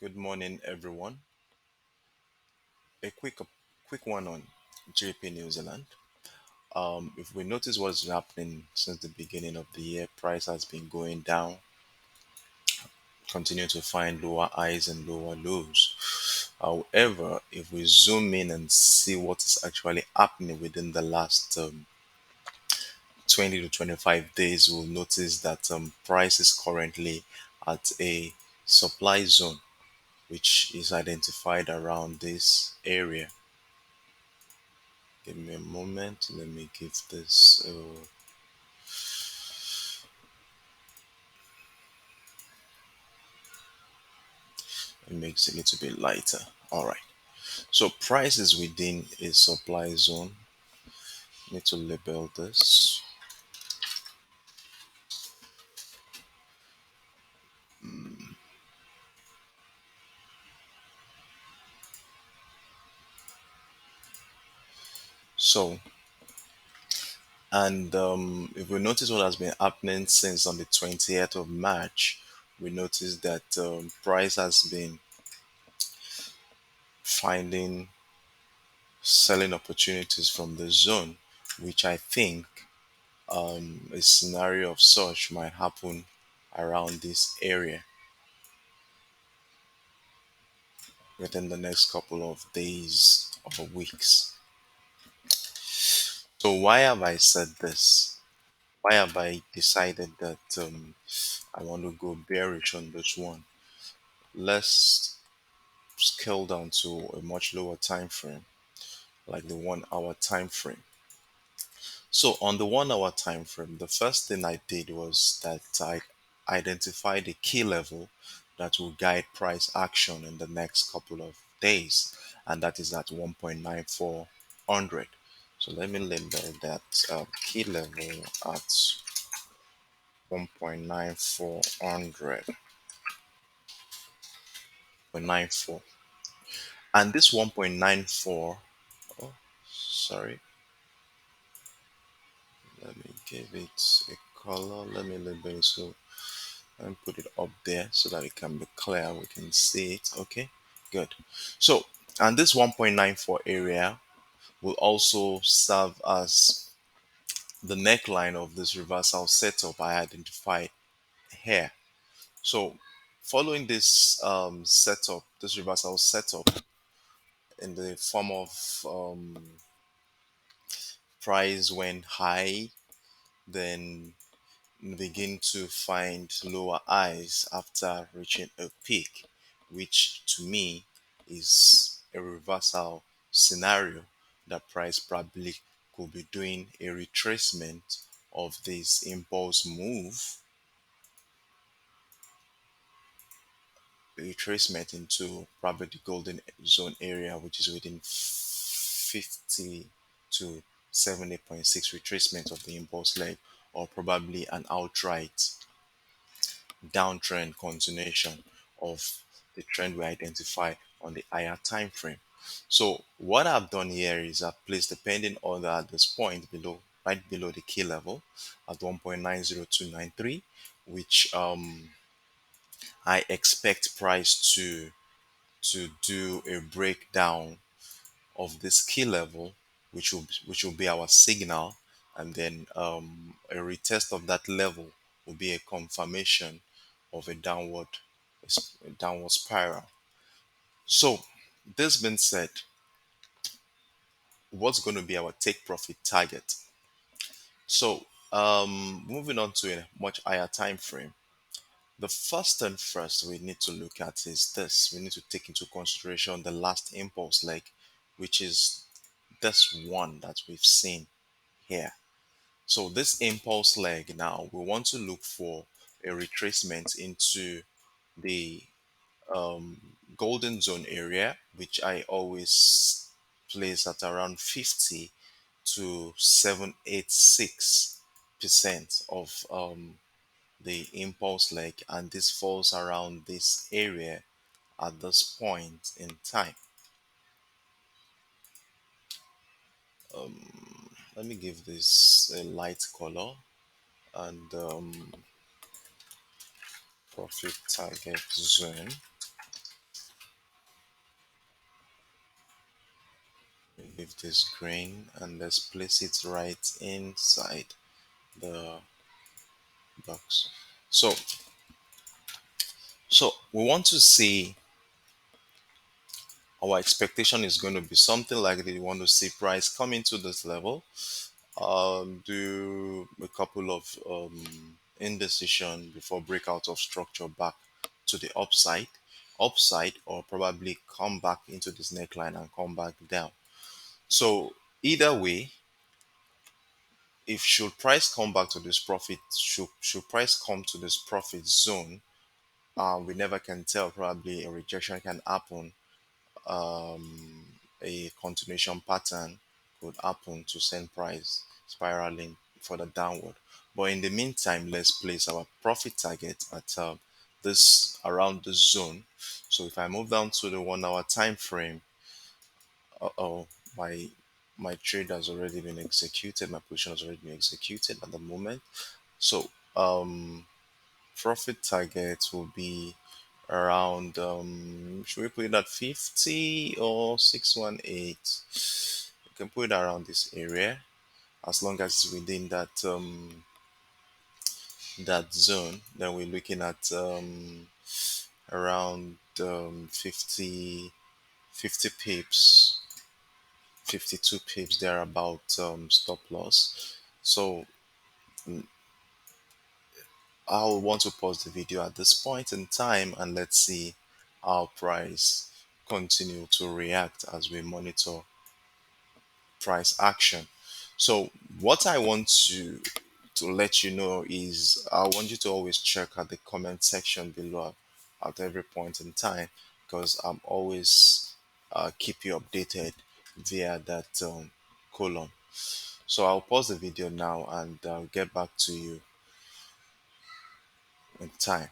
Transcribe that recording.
Good morning, everyone. A quick one on GBP New Zealand. If we notice what's been happening since the beginning of the year, price has been going down, continue to find lower highs and lower lows. However, if we zoom in and see what is actually happening within the last 20 to 25 days, we'll notice that price is currently at a supply zone, which is identified around this area. Give me a moment. Let me give this. It makes it a little bit lighter. All right. So price is within a supply zone. Need to label this. So, and if we notice what has been happening since on the 20th of March, we notice that price has been finding selling opportunities from the zone, which I think a scenario of such might happen around this area within the next couple of days or weeks. So why have I said this? Why have I decided that I want to go bearish on this one? Let's scale down to a much lower time frame, like the 1 hour time frame. So on the 1 hour time frame, the first thing I did was that I identified a key level that will guide price action in the next couple of days, and that is at 1.9400. So let me label that key level at 1.9400, and this 1.94. Oh, sorry. Let me give it a color. Let me label it so and put it up there so that it can be clear. We can see it. Okay, good. So, and this 1.94 area will also serve as the neckline of this reversal setup I identified here. So, following this setup, this reversal setup in the form of price went high, then begin to find lower highs after reaching a peak, which to me is a reversal scenario that price probably could be doing a retracement of this impulse move, retracement into probably the golden zone area, which is within 50 to 70.6 retracement of the impulse leg, or probably an outright downtrend continuation of the trend we identify on the higher time frame. So what I've done here is I've placed the pending order at this point below, right below the key level at 1.90293, which I expect price to do a breakdown of this key level, which will be our signal, and then a retest of that level will be a confirmation of a downward spiral. So, this being said, what's going to be our take profit target? So, moving on to a much higher time frame. The first and first we need to look at is this. We need to take into consideration the last impulse leg, which is this one that we've seen here. So this impulse leg now, we want to look for a retracement into the golden zone area, which I always place at around 50 to 786% of the impulse leg, and this falls around this area at this point in time. Let me give this a light color and profit target zone. Leave this green and let's place it right inside the box. So, so we want to see our expectation is going to be something like that. We want to see price come into this level, do a couple of indecision before breakout of structure back to the upside, or probably come back into this neckline and come back down. So either way, if should price come back to this profit, should price come to this profit zone, we never can tell. Probably a rejection can happen, a continuation pattern could happen to send price spiraling further downward. But in the meantime, let's place our profit target at this around this zone. So if I move down to the 1 hour time frame, oh, my trade has already been executed. My position has already been executed at the moment. So profit target will be around, should we put it at 50 or 618? You can put it around this area as long as it's within that zone. Then we're looking at around 50 pips, 52 pips there about stop loss. So I'll want to pause the video at this point in time and let's see how price continue to react as we monitor price action. So what I want to let you know is I want you to always check at the comment section below at every point in time, because I'm always keep you updated via that column. So I'll pause the video now and I'll get back to you in time.